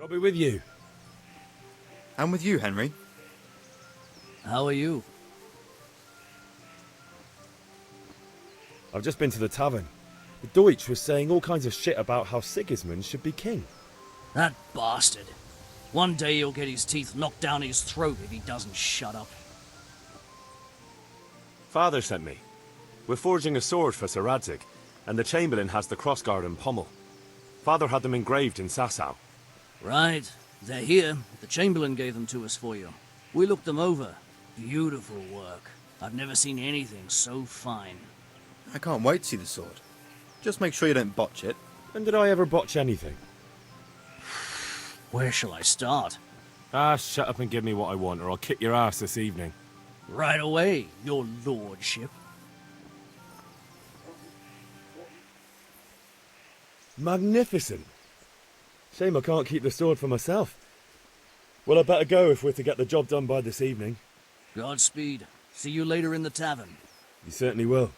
I'll be with you. And with you, Henry. How are you? I've just been to the tavern. The Deutsch was saying all kinds of shit about how Sigismund should be king. That bastard. One day he'll get his teeth knocked down his throat if he doesn't shut up. Father sent me. We're forging a sword for Sir Radzig, and the Chamberlain has the crossguard and pommel. Father had them engraved in Sasau. Right. They're here. The Chamberlain gave them to us for you. We looked them over. Beautiful work. I've never seen anything so fine. I can't wait to see the sword. Just make sure you don't botch it. When did I ever botch anything? Where shall I start? Shut up and give me what I want, or I'll kick your ass this evening. Right away, your lordship. Magnificent. Shame I can't keep the sword for myself. Well, I better go if we're to get the job done by this evening. Godspeed. See you later in the tavern. You certainly will.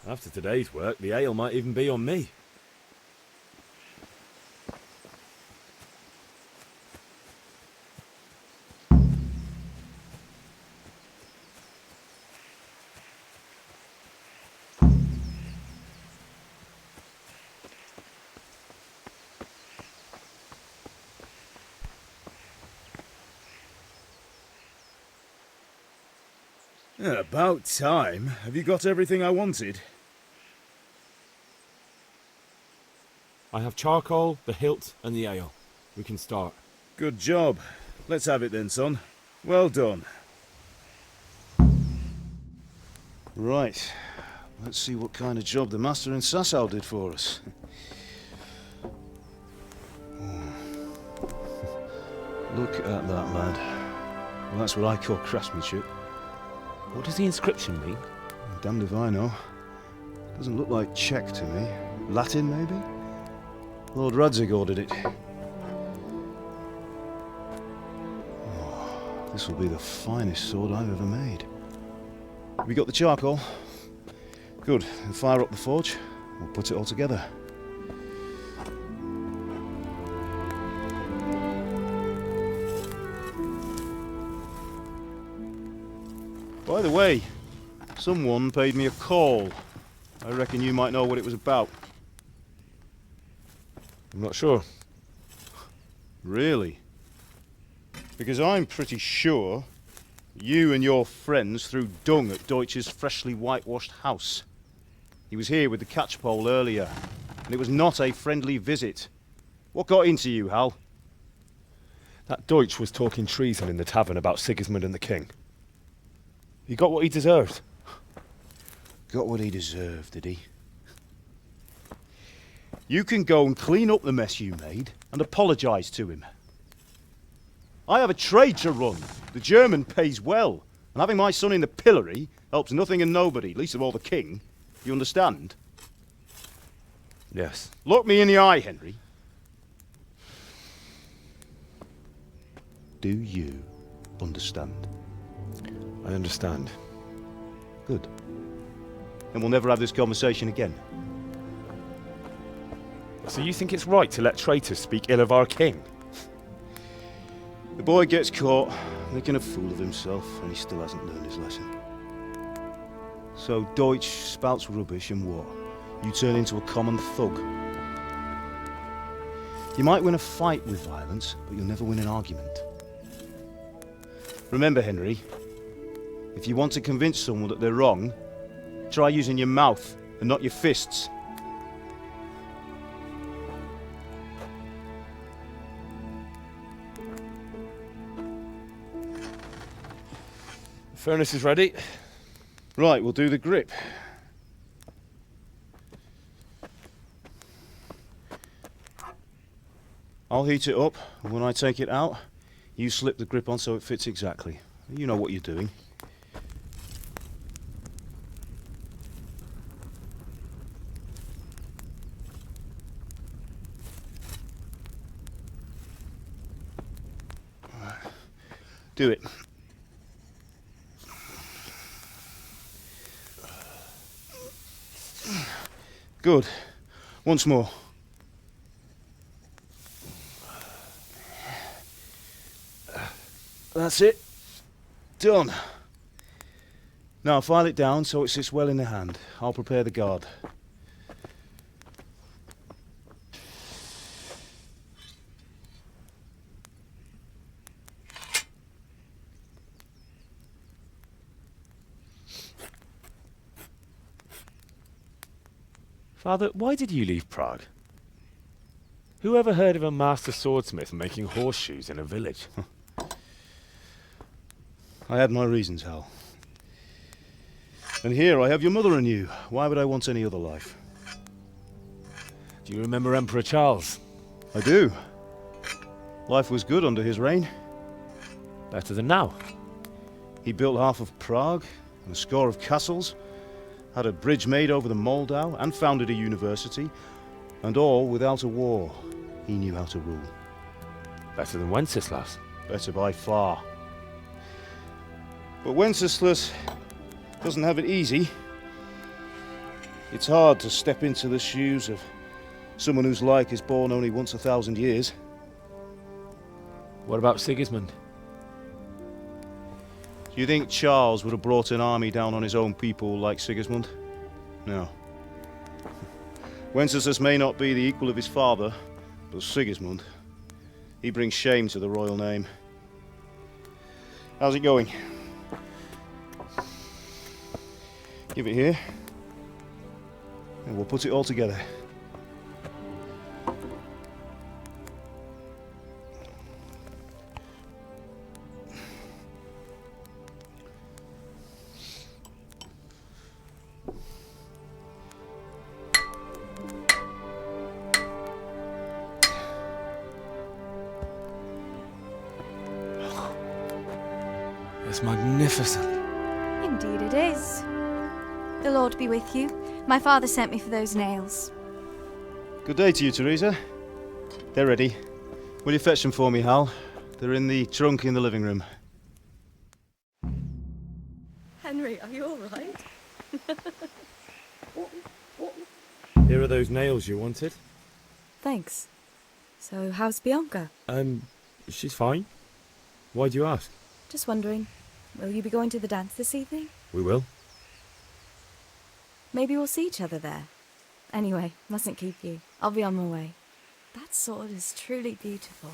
After today's work, the ale might even be on me. About time. Have you got everything I wanted? I have charcoal, the hilt, and the ale. We can start. Good job. Let's have it then, son. Well done. Right. Let's see what kind of job the master in Sasau did for us. Look at that, lad. Well, that's what I call craftsmanship. What does the inscription mean? Damned if I know. Doesn't look like Czech to me. Latin, maybe? Lord Radzig ordered it. Oh, this will be the finest sword I've ever made. Have you got the charcoal? Good. We'll fire up the forge. We'll put it all together. By the way, someone paid me a call. I reckon you might know what it was about. I'm not sure. Really? Because I'm pretty sure you and your friends threw dung at Deutsch's freshly whitewashed house. He was here with the catchpole earlier, and it was not a friendly visit. What got into you, Hal? That Deutsch was talking treason in the tavern about Sigismund and the king. He got what he deserved. Got what he deserved, did he? You can go and clean up the mess you made and apologise to him. I have a trade to run. The German pays well, and having my son in the pillory helps nothing and nobody, least of all the king. You understand? Yes. Look me in the eye, Henry. Do you understand? I understand. Good. Then we'll never have this conversation again. So you think it's right to let traitors speak ill of our king? The boy gets caught, making a fool of himself, and he still hasn't learned his lesson. So Deutsch spouts rubbish, and what? You turn into a common thug. You might win a fight with violence, but you'll never win an argument. Remember, Henry, if you want to convince someone that they're wrong, try using your mouth and not your fists. The furnace is ready. Right, we'll do the grip. I'll heat it up, and when I take it out, you slip the grip on so it fits exactly. You know what you're doing. Do it. Good. Once more. That's it. Done. Now file it down so it sits well in the hand. I'll prepare the guard. Father, why did you leave Prague? Who ever heard of a master swordsmith making horseshoes in a village? I had my reasons, Hal. And here I have your mother and you. Why would I want any other life? Do you remember Emperor Charles? I do. Life was good under his reign. Better than now. He built half of Prague and a score of castles, had a bridge made over the Moldau, and founded a university, and all without a war. He knew how to rule. Better than Wenceslas. Better by far. But Wenceslas doesn't have it easy. It's hard to step into the shoes of someone whose like is born only once 1,000 years. What about Sigismund? Do you think Charles would have brought an army down on his own people like Sigismund? No. Wenceslas may not be the equal of his father, but Sigismund, he brings shame to the royal name. How's it going? Give it here, and we'll put it all together. It's magnificent. Indeed it is. The Lord be with you. My father sent me for those nails. Good day to you, Teresa. They're ready. Will you fetch them for me, Hal? They're in the trunk in the living room. Henry, are you all right? Here are those nails you wanted. Thanks. So, how's Bianca? She's fine. Why do you ask? Just wondering, will you be going to the dance this evening? We will. Maybe we'll see each other there. Anyway, mustn't keep you. I'll be on my way. That sword is truly beautiful.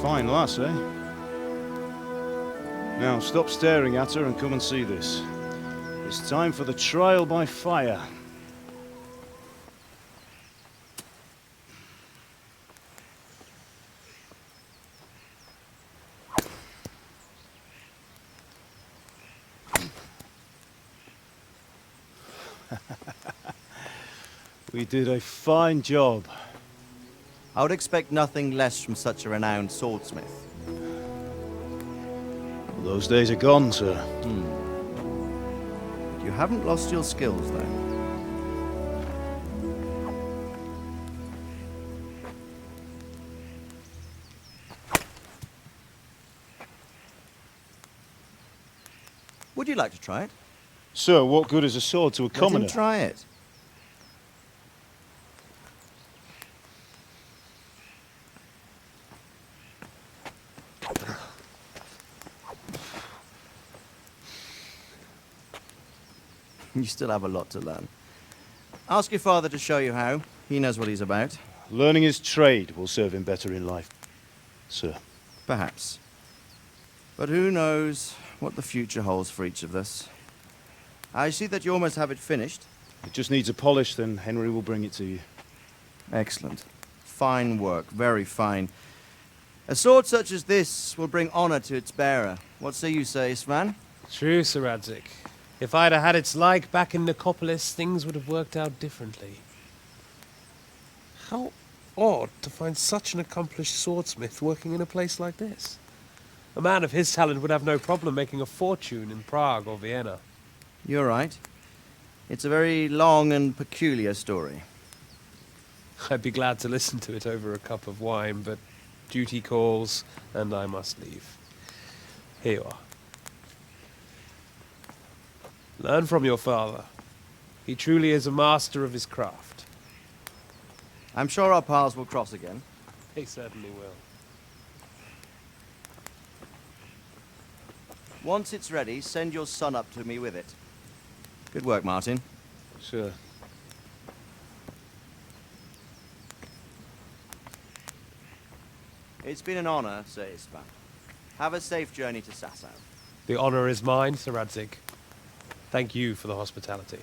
Fine lass, eh? Now stop staring at her and come and see this. It's time for the trial by fire. We did a fine job. I would expect nothing less from such a renowned swordsmith. Those days are gone, sir. You haven't lost your skills, though. Would you like to try it? Sir, what good is a sword to a Let him commoner? try it. You still have a lot to learn. Ask your father to show you how. He knows what he's about. Learning his trade will serve him better in life, sir. Perhaps. But who knows what the future holds for each of us. I see that you almost have it finished. It just needs a polish, then Henry will bring it to you. Excellent. Fine work, very fine. A sword such as this will bring honor to its bearer. What say you, Svan? True, Sir Radzik. If I'd have had its like back in Nicopolis, things would have worked out differently. How odd to find such an accomplished swordsmith working in a place like this. A man of his talent would have no problem making a fortune in Prague or Vienna. You're right. It's a very long and peculiar story. I'd be glad to listen to it over a cup of wine, but duty calls, and I must leave. Here you are. Learn from your father. He truly is a master of his craft. I'm sure our paths will cross again. He certainly will. Once it's ready, send your son up to me with it. Good work, Martin. Sir. It's been an honor, Sir Ispan. Have a safe journey to Sasau. The honor is mine, Sir Radzig. Thank you for the hospitality.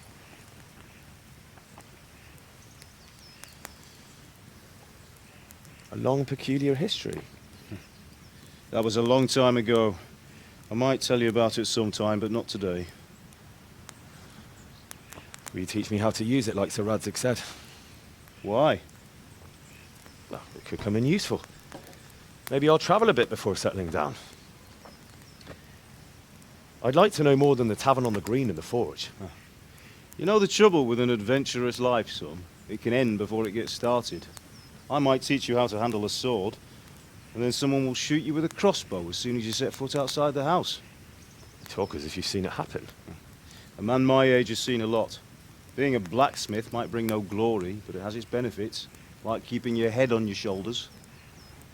A long, peculiar history. That was a long time ago. I might tell you about it sometime, but not today. Will you teach me how to use it like Sir Radzig said? Why? Well, it could come in useful. Maybe I'll travel a bit before settling down. I'd like to know more than the tavern on the green and the forge. You know the trouble with an adventurous life, son? It can end before it gets started. I might teach you how to handle a sword, and then someone will shoot you with a crossbow as soon as you set foot outside the house. You talk as if you've seen it happen. A man my age has seen a lot. Being a blacksmith might bring no glory, but it has its benefits, like keeping your head on your shoulders.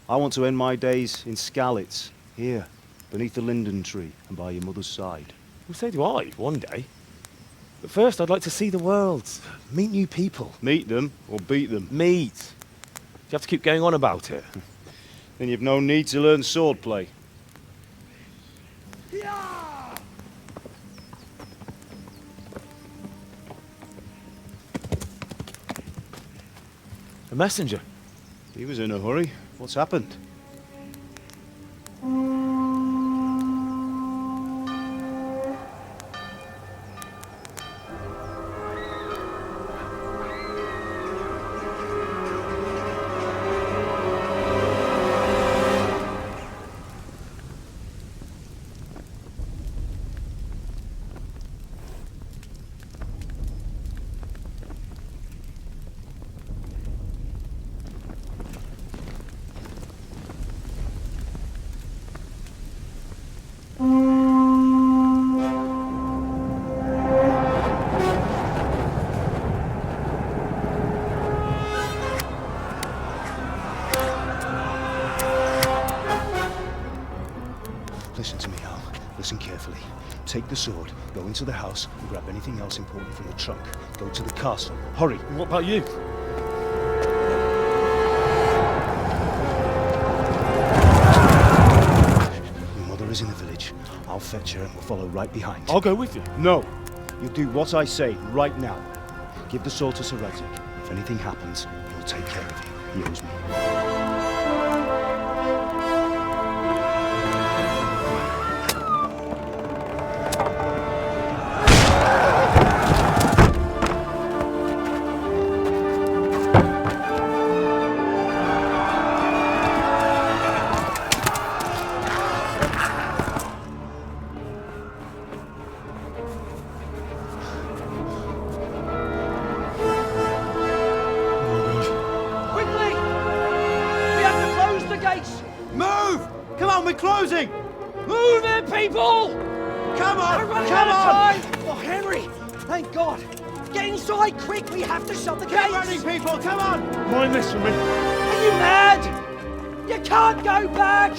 I want to end my days in Skalitz, here, beneath the linden tree and by your mother's side. Well, so do I, one day. But first, I'd like to see the world, meet new people. Meet them or beat them. Meet. Do you have to keep going on about it? Then you've no need to learn swordplay. A messenger. He was in a hurry. What's happened? Listen to me, Al. Listen carefully. Take the sword, go into the house, and grab anything else important from the trunk. Go to the castle. Hurry! What about you? Your mother is in the village. I'll fetch her and we'll follow right behind. I'll go with you. No! You'll do what I say right now. Give the sword to Sir Radzig. If anything happens, he'll take care of you. He owes me. Move! Come on, we're closing! Move it, people! Come on! We're running Come out of on! time! Oh, Henry! Thank God! Get inside, quick! We have to shut the Keep gates! running, people! Come on! Mind this from me. Are you mad? You can't go back!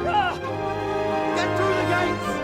Ah! Get through the gates!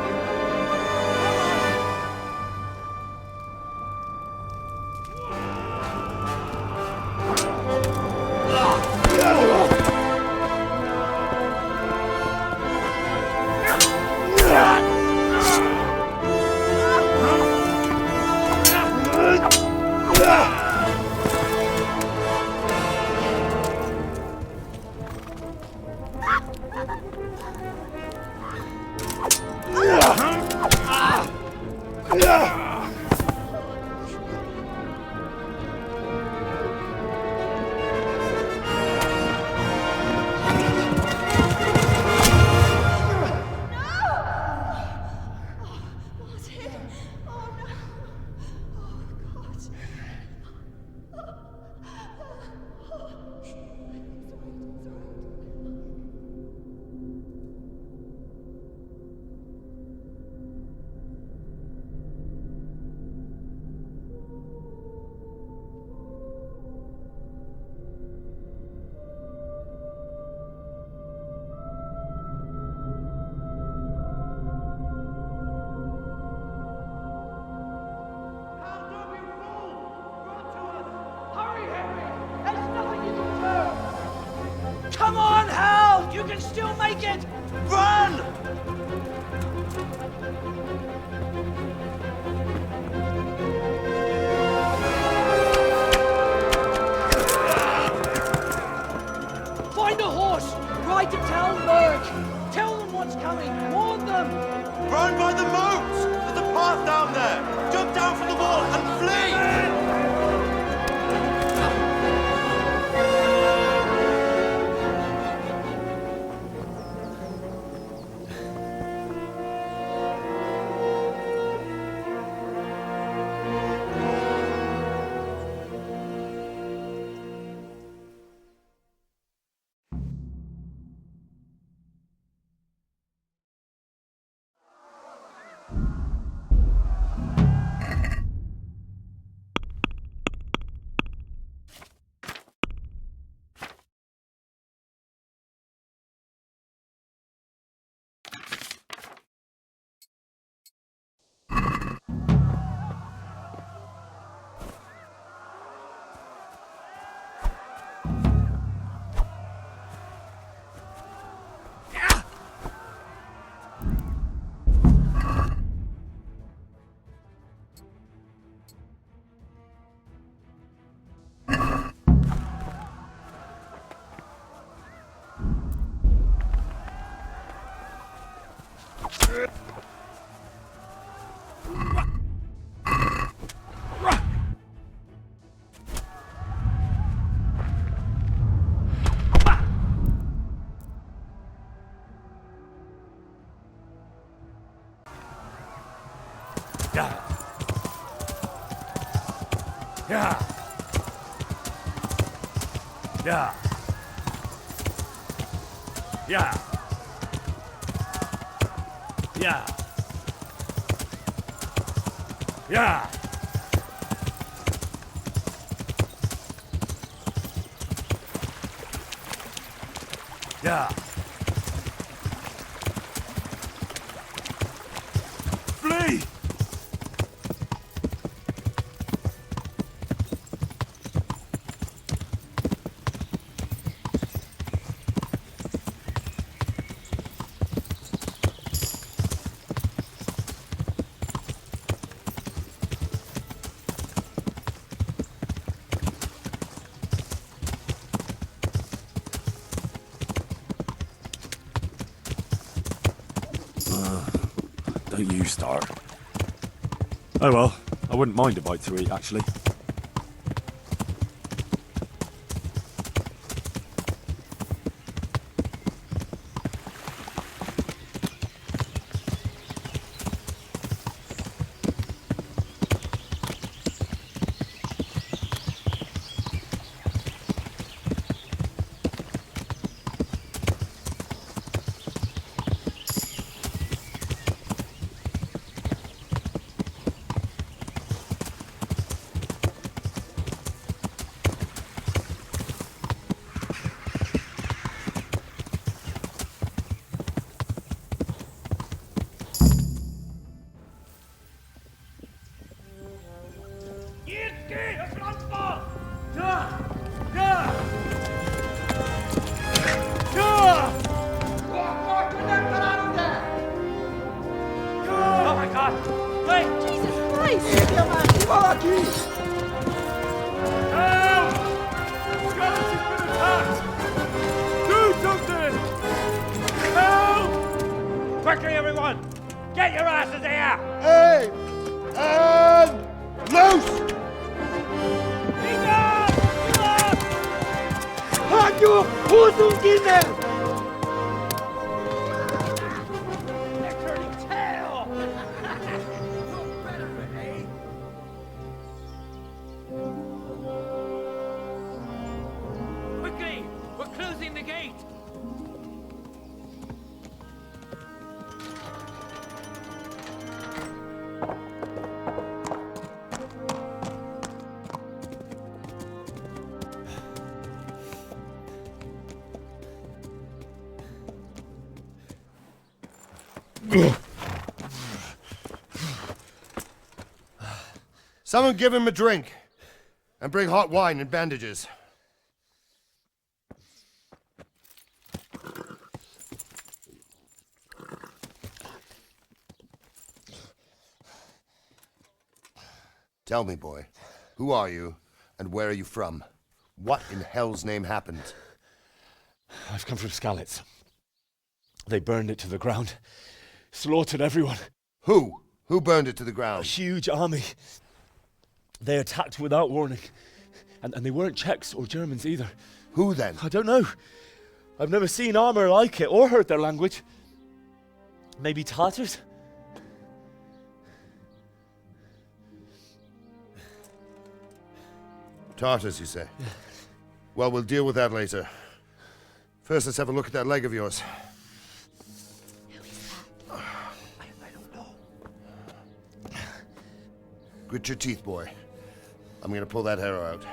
still make it! Run! Find a horse! Ride to town, Lurk! Tell them what's coming! Warn them! Run by the moat! There's a path down there! Jump down from the wall and flee! Yeah. Yeah. Yeah. Yeah. Yeah. Yeah. Flee! Don't you start. Oh well, I wouldn't mind a bite to eat, actually. Oh my god! Wait! Jesus Christ! Help! Skeleton's been attacked! Do something! Help! Quickly, everyone! Get your asses here! Hey! And loose! Halt your Hosenkinder! They're turning tail! Quickly! We're closing the gate! Someone give him a drink. And bring hot wine and bandages. Tell me, boy, who are you, and where are you from? What in hell's name happened? I've come from Skalitz. They burned it to the ground. Slaughtered everyone. Who? Who burned it to the A ground? huge army. They attacked without warning. And they weren't Czechs or Germans either. Who then? I don't know. I've never seen armor like it or heard their language. Maybe Tatars? Tartars, you say? Well, we'll deal with that later. First, let's have a look at that leg of yours. Who is that? I don't know. Grit your teeth, boy. I'm gonna pull that arrow out.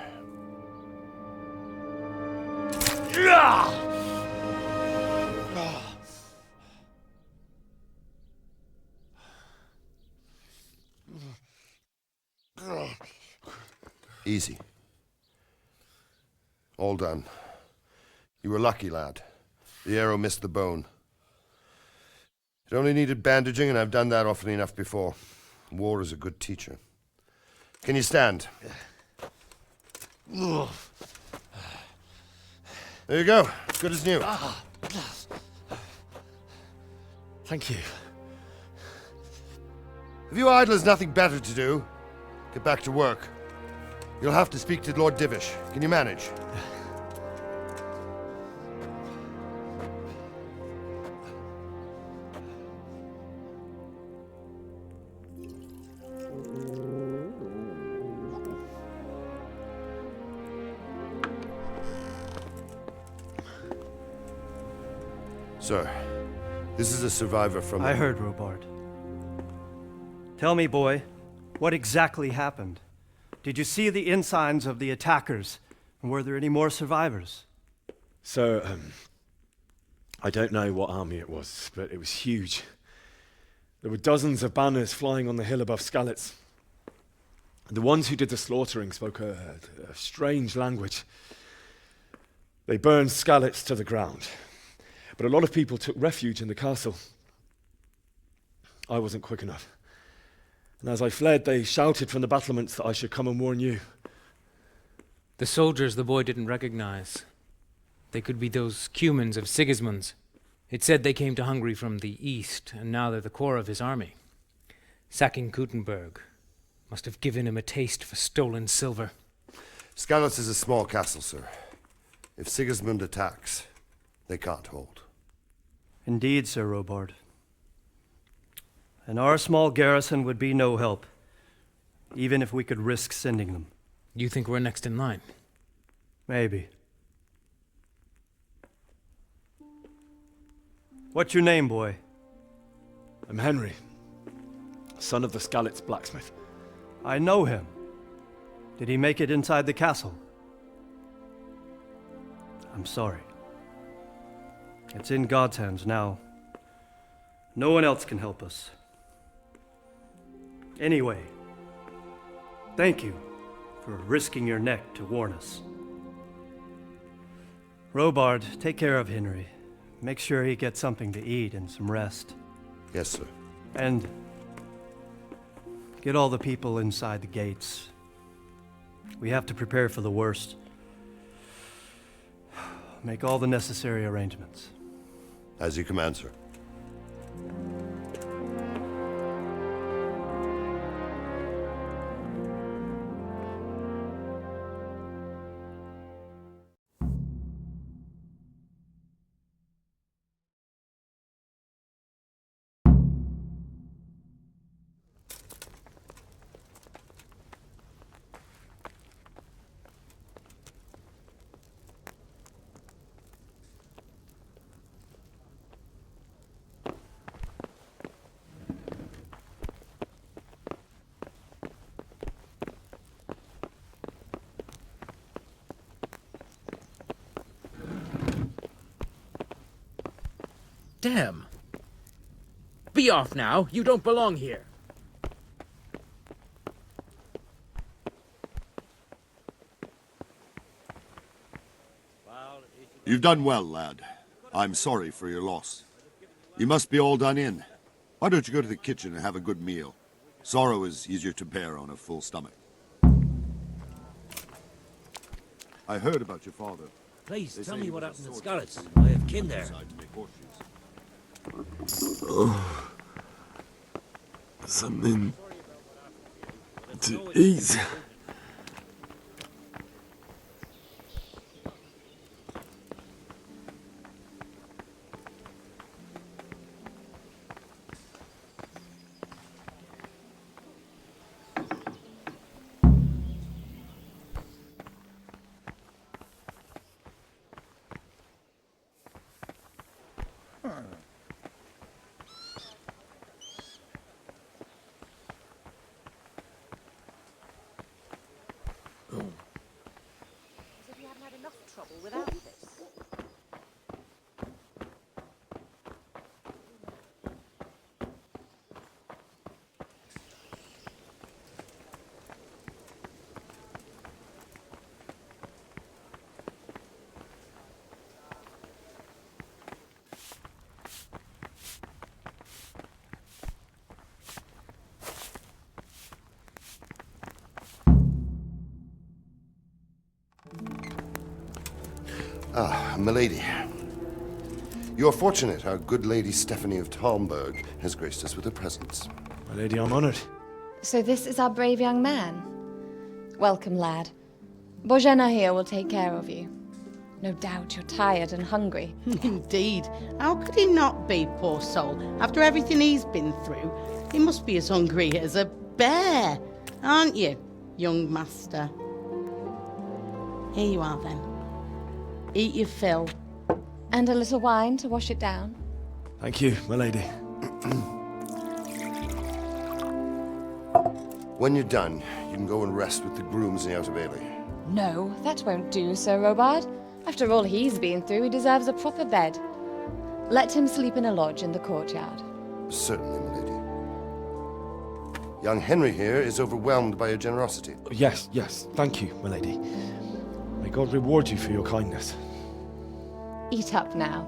Easy. All done. You were lucky, lad. The arrow missed the bone. It only needed bandaging, and I've done that often enough before. War is a good teacher. Can you stand? There you go. Good as new. Thank you. Have you idlers nothing better to do? Get back to work. You'll have to speak to Lord Divish. Can you manage? Sir, this is a survivor from... I heard, Robard. Tell me, boy, what exactly happened? Did you see the ensigns of the attackers? And were there any more survivors? So, I don't know what army it was, but it was huge. There were dozens of banners flying on the hill above Skalitz. The ones who did the slaughtering spoke a strange language. They burned Skalitz to the ground, but a lot of people took refuge in the castle. I wasn't quick enough. And as I fled, they shouted from the battlements that I should come and warn you. The soldiers the boy didn't recognize. They could be those Cumans of Sigismund's. It said they came to Hungary from the east, and now they're the core of his army. Sacking Kuttenberg must have given him a taste for stolen silver. Skalitz is a small castle, sir. If Sigismund attacks, they can't hold. Indeed, Sir Robard. And our small garrison would be no help, even if we could risk sending them. You think we're next in line? Maybe. What's your name, boy? I'm Henry, son of the Skalitz blacksmith. I know him. Did he make it inside the castle? I'm sorry. It's in God's hands now. No one else can help us. Anyway, thank you for risking your neck to warn us. Robard, take care of Henry. Make sure he gets something to eat and some rest. Yes, sir. And get all the people inside the gates. We have to prepare for the worst. Make all the necessary arrangements. As you command, sir. Damn. Be off now. You don't belong here. You've done well, lad. I'm sorry for your loss. You must be all done in. Why don't you go to the kitchen and have a good meal? Sorrow is easier to bear on a full stomach. I heard about your father. Please, They tell say me he what was a happened at swordsman. Scarlet's. I have kin there. Decided to make horseshoes. Something to eat. As if you haven't had enough trouble without this. Ah, milady. You are fortunate our good lady Stephanie of Talmberg has graced us with her presence. My lady, I'm honored. So this is our brave young man. Welcome, lad. Bojena here will take care of you. No doubt you're tired and hungry. Indeed. How could he not be, poor soul? After everything he's been through, he must be as hungry as a bear, aren't you, young master? Here you are, then. Eat your fill. And a little wine to wash it down. Thank you, my lady. When you're done, you can go and rest with the grooms in the Outer Bailey. No, that won't do, Sir Robard. After all he's been through, he deserves a proper bed. Let him sleep in a lodge in the courtyard. Certainly, milady. Young Henry here is overwhelmed by your generosity. Yes, yes, thank you, my lady. May God reward you for your kindness. Eat up now.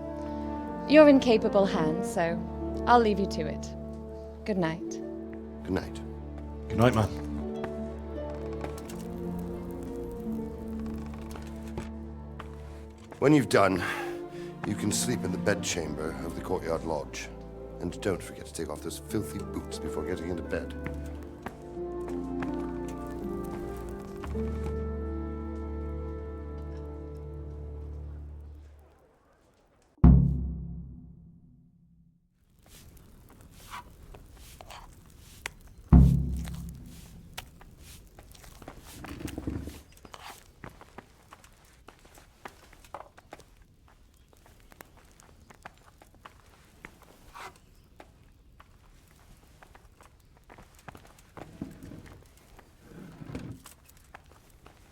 You're in capable hands, so I'll leave you to it. Good night. Good night. Good night, man. When you've done, you can sleep in the bedchamber of the courtyard lodge. And don't forget to take off those filthy boots before getting into bed.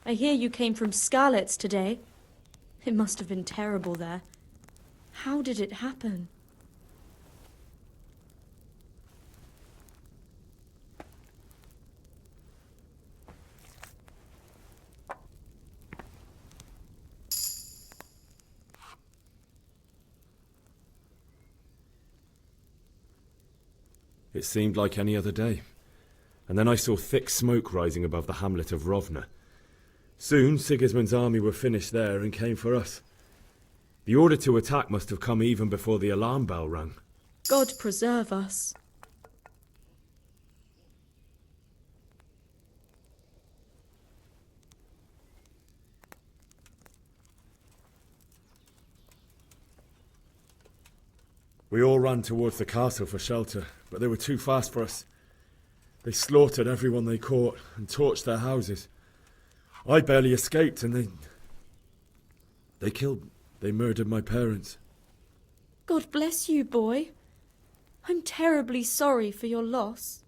I hear you came from Scarlet's today. It must have been terrible there. How did it happen? It seemed like any other day. And then I saw thick smoke rising above the hamlet of Rovna. Soon Sigismund's army were finished there and came for us. The order to attack must have come even before the alarm bell rang. God preserve us. We all ran towards the castle for shelter, but they were too fast for us. They slaughtered everyone they caught and torched their houses. I barely escaped, and they murdered my parents. God bless you, boy. I'm terribly sorry for your loss.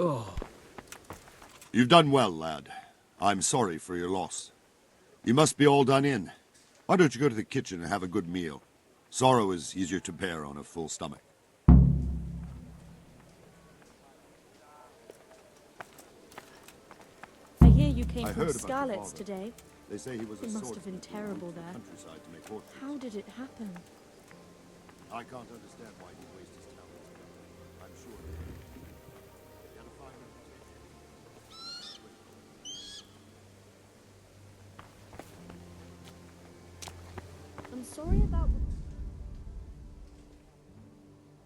Oh. You've done well, lad. I'm sorry for your loss. You must be all done in. Why don't you go to the kitchen and have a good meal? Sorrow is easier to bear on a full stomach. I hear you came I from heard about your Scarlet's father. today. They say he was a It must have swordsman been who went terrible to the there. countryside to make horses. How did it happen? I can't understand why he'd waste his talents. I'm sure he had a fine reputation. I'm sorry about the